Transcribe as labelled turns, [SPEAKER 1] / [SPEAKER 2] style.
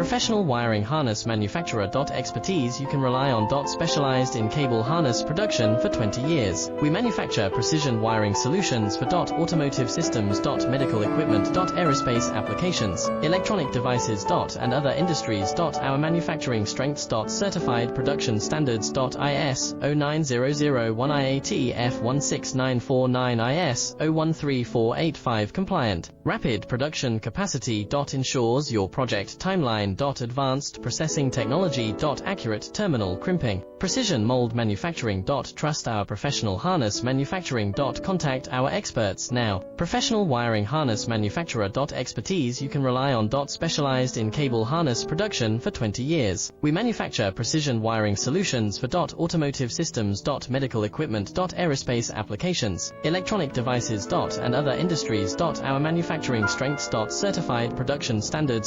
[SPEAKER 1] Professional wiring harness manufacturer. Expertise you can rely on. Specialized in cable harness production for 20 years. We manufacture precision wiring solutions for automotive systems, medical equipment, aerospace applications, electronic devices, and other industries. Our manufacturing strengths. Certified production standards. IS 09001 IATF 16949 IS 013485 compliant. Rapid production capacity. Ensures your project timeline. Advanced processing technology. Accurate terminal crimping. Precision mold manufacturing. Trust our professional harness manufacturing. Contact our experts now. Professional wiring harness manufacturer. Expertise you can rely on. Specialized in cable harness production for 20 years. We manufacture precision wiring solutions for automotive systems, medical equipment, aerospace applications, electronic devices, and other industries. Our manufacturing strengths. Certified production standards.